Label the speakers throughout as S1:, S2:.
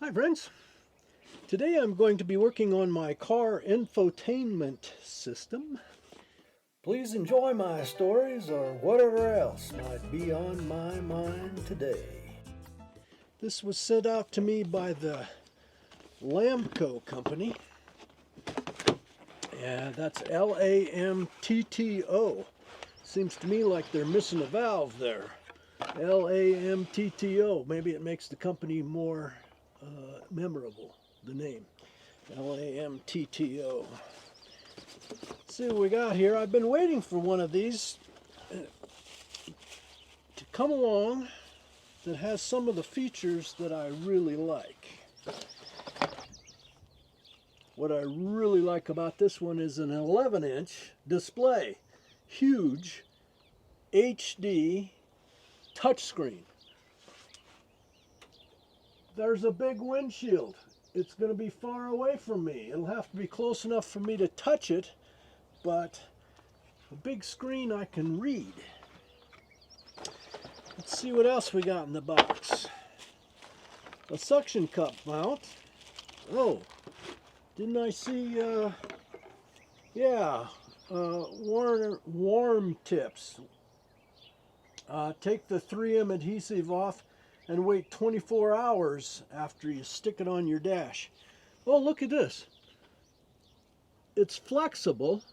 S1: Hi friends, today I'm going to be working on my car infotainment system. Please enjoy my stories or whatever else might be on my mind today. This was sent out to me by the Lamtto company. Yeah, that's Lamtto. Seems to me like they're missing a valve there. Lamtto. Maybe it makes the company more memorable, the name. Lamtto. Let's see what we got here. I've been waiting for one of these to come along that has some of the features that I really like. What I really like about this one is an 11-inch display. Huge HD touchscreen. There's a big windshield. It's going to be far away from me. It'll have to be close enough for me to touch it, but a big screen I can read. Let's see what else we got in the box. A suction cup mount. Oh, didn't I see, warm tips. Take the 3M adhesive off and wait 24 hours after you stick it on your dash. Oh, look at this. It's flexible,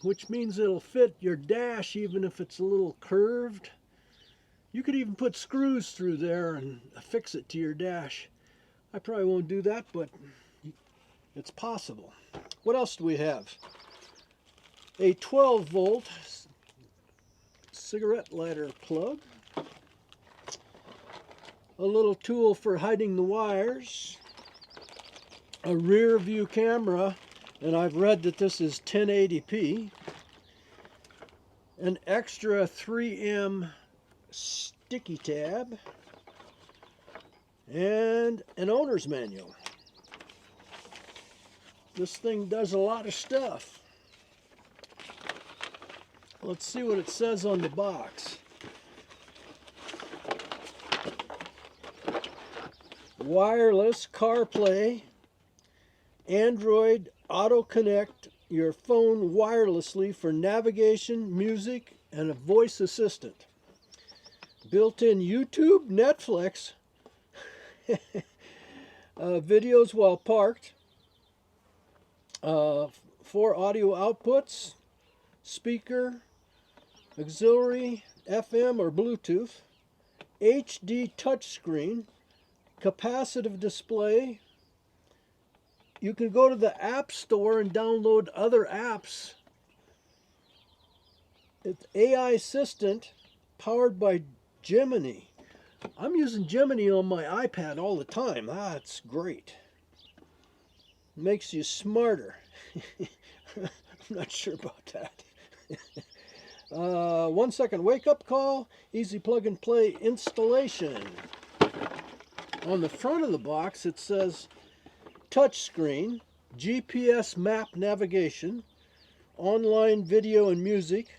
S1: which means it'll fit your dash even if it's a little curved. You could even put screws through there and affix it to your dash. I probably won't do that, but it's possible. What else do we have? A 12-volt cigarette lighter plug. A little tool for hiding the wires. A rear view camera, and I've read that this is 1080p. An extra 3M sticky tab. And an owner's manual. This thing does a lot of stuff. Let's see what it says on the box. Wireless CarPlay, Android Auto Connect your phone wirelessly for navigation, music, and a voice assistant. Built-in YouTube, Netflix, videos while parked, 4 audio outputs, speaker, auxiliary, FM or Bluetooth, HD touchscreen, capacitive display. You can go to the App Store and download other apps. It's AI assistant powered by Gemini. I'm using Gemini on my iPad all the time. That's great. Makes you smarter. I'm not sure about that. 1 second wake-up call, easy plug-and-play installation. On the front of the box it says touchscreen, GPS map navigation, online video and music,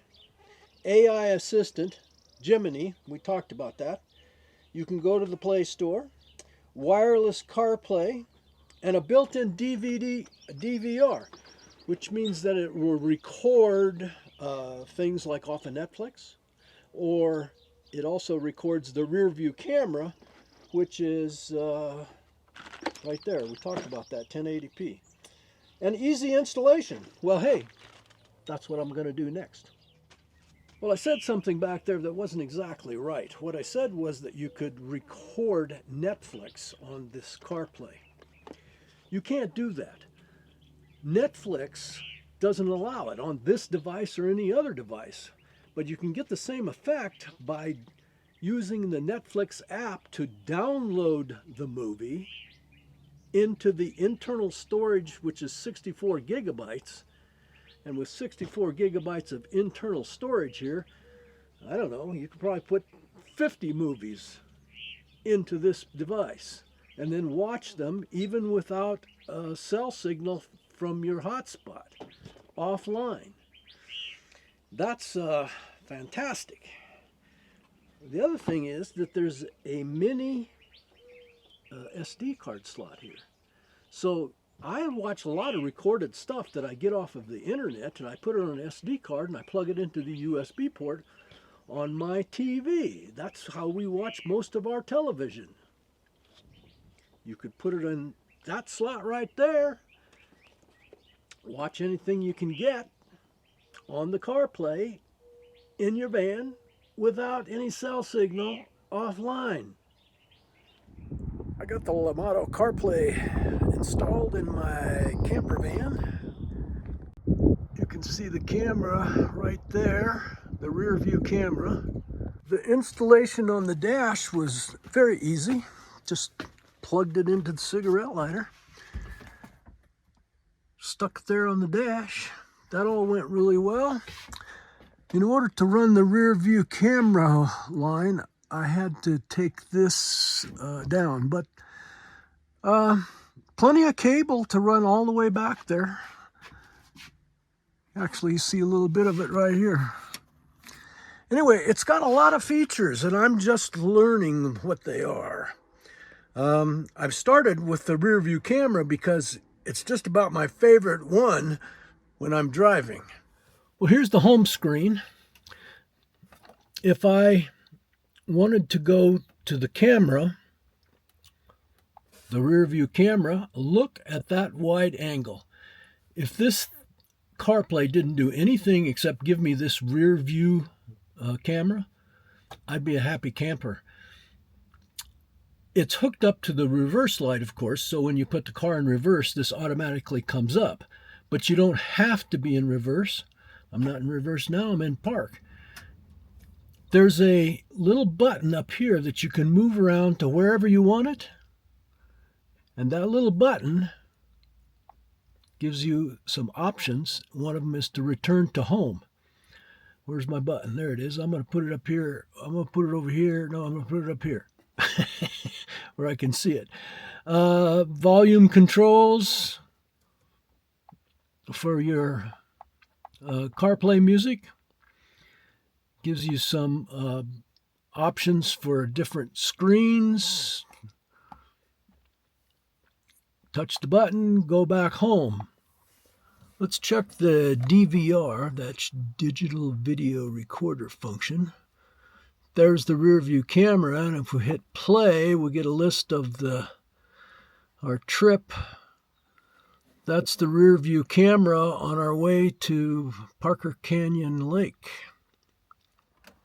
S1: AI assistant, Gemini, we talked about that. You can go to the Play Store, wireless CarPlay, and a built-in DVR, which means that it will record things like off of Netflix, or it also records the rear view camera, which is right there. We talked about that, 1080p. And easy installation. Well, hey, that's what I'm going to do next. Well, I said something back there that wasn't exactly right. What I said was that you could record Netflix on this CarPlay. You can't do that. Netflix doesn't allow it on this device or any other device, but you can get the same effect by using the Netflix app to download the movie into the internal storage, which is 64 gigabytes. And with 64 gigabytes of internal storage here, I don't know, you could probably put 50 movies into this device and then watch them even without a cell signal from your hotspot offline. That's fantastic. The other thing is that there's a mini SD card slot here. So I watch a lot of recorded stuff that I get off of the internet, and I put it on an SD card and I plug it into the USB port on my TV. That's how we watch most of our television. You could put it in that slot right there, watch anything you can get on the CarPlay in your van without any cell signal offline. I got the Lamtto CarPlay installed in my camper van. You can see the camera right there, the rear view camera. The installation on the dash was very easy. Just plugged it into the cigarette lighter, stuck it there on the dash. That all went really well. In order to run the rear view camera line, I had to take this down, but plenty of cable to run all the way back there. Actually, you see a little bit of it right here. Anyway, it's got a lot of features, and I'm just learning what they are. I've started with the rear view camera because it's just about my favorite one when I'm driving. Well, here's the home screen. If I wanted to go to the camera, the rear view camera, look at that wide angle. If this CarPlay didn't do anything except give me this rear view camera, I'd be a happy camper. It's hooked up to the reverse light, of course, so when you put the car in reverse, this automatically comes up. But you don't have to be in reverse. I'm not in reverse now, I'm in park. There's a little button up here that you can move around to wherever you want it. And that little button gives you some options. One of them is to return to home. Where's my button? There it is. I'm going to put it up here. I'm going to put it over here. No, I'm going to put it up here where I can see it. Volume controls for your CarPlay music. Gives you some options for different screens. Touch the button, go back home. Let's check the DVR, that's digital video recorder function. There's the rear view camera, and if we hit play, we get a list of our trip. That's the rear view camera on our way to Parker Canyon Lake.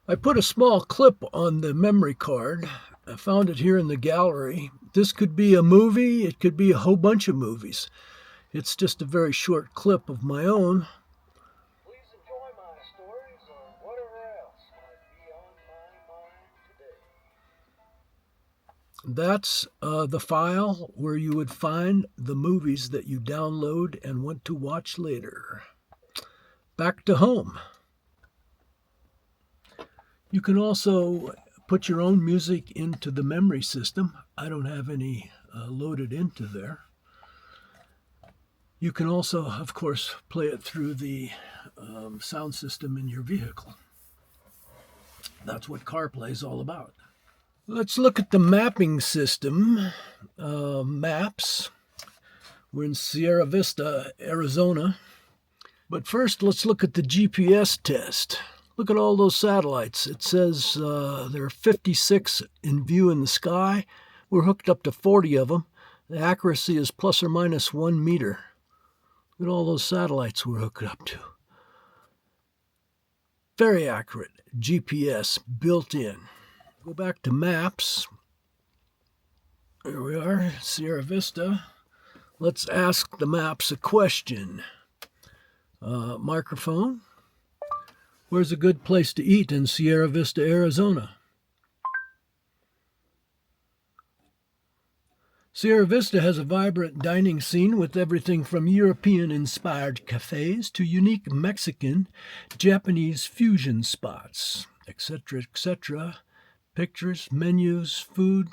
S1: I put a small clip on the memory card. I found it here in the gallery. This could be a movie. It could be a whole bunch of movies. It's just a very short clip of my own. Please enjoy my stories or whatever else might be on my mind today. That's the file where you would find the movies that you download and want to watch later. Back to home. You can also put your own music into the memory system. I don't have any loaded into there. You can also, of course, play it through the sound system in your vehicle. That's what CarPlay is all about. Let's look at the mapping system. Maps. We're in Sierra Vista, Arizona. But first, let's look at the GPS test. Look at all those satellites. It says there are 56 in view in the sky. We're hooked up to 40 of them. The accuracy is plus or minus 1 meter. Look at all those satellites we're hooked up to. Very accurate GPS built in. Go back to maps. Here we are, Sierra Vista. Let's ask the maps a question. Microphone. Where's a good place to eat in Sierra Vista, Arizona? Sierra Vista has a vibrant dining scene with everything from European-inspired cafes to unique Mexican, Japanese fusion spots, etc., etc. Pictures, menus, food.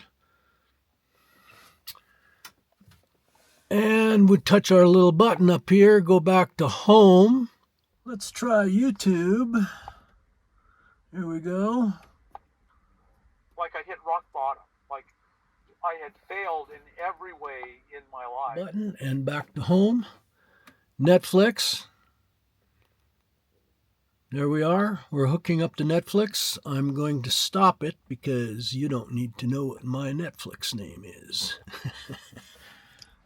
S1: And we touch our little button up here, go back to home. Let's try YouTube. Here we go.
S2: Like I hit rock bottom. Like I had failed in every way in my life.
S1: Button and back to home. Netflix. There we are. We're hooking up to Netflix. I'm going to stop it because you don't need to know what my Netflix name is.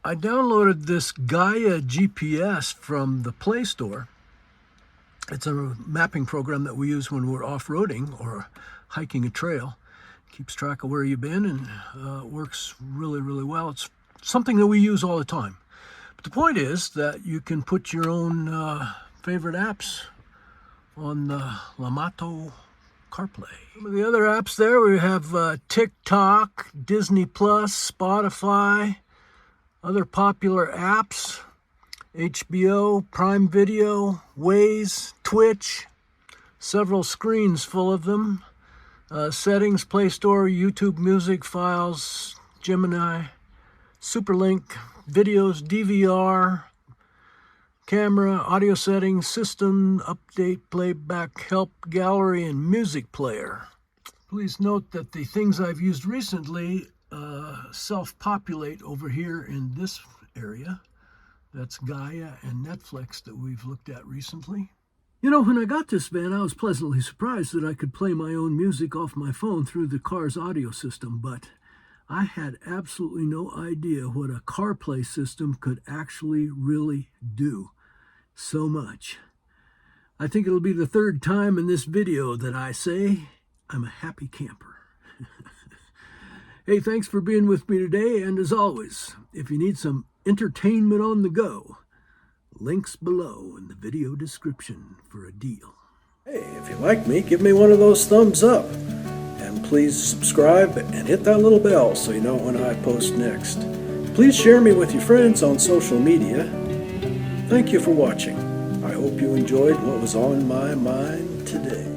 S1: I downloaded this Gaia GPS from the Play Store. It's a mapping program that we use when we're off-roading or hiking a trail. Keeps track of where you've been and works really, really well. It's something that we use all the time. But the point is that you can put your own favorite apps on the Lamtto CarPlay. Some of the other apps there, we have TikTok, Disney Plus, Spotify, other popular apps, HBO, Prime Video, Waze, Twitch, several screens full of them. Settings, Play Store, YouTube Music, Files, Gemini, Superlink, Videos, DVR, Camera, Audio Settings, System, Update, Playback, Help, Gallery, and Music Player. Please note that the things I've used recently self-populate over here in this area. That's Gaia and Netflix that we've looked at recently. You know, when I got this van, I was pleasantly surprised that I could play my own music off my phone through the car's audio system, but I had absolutely no idea what a CarPlay system could actually really do so much. I think it'll be the third time in this video that I say I'm a happy camper. Hey, thanks for being with me today, and as always, if you need some entertainment on the go, links below in the video description for a deal. Hey, if you like me, give me one of those thumbs up. And please subscribe and hit that little bell so you know when I post next. Please share me with your friends on social media. Thank you for watching. I hope you enjoyed what was on my mind today.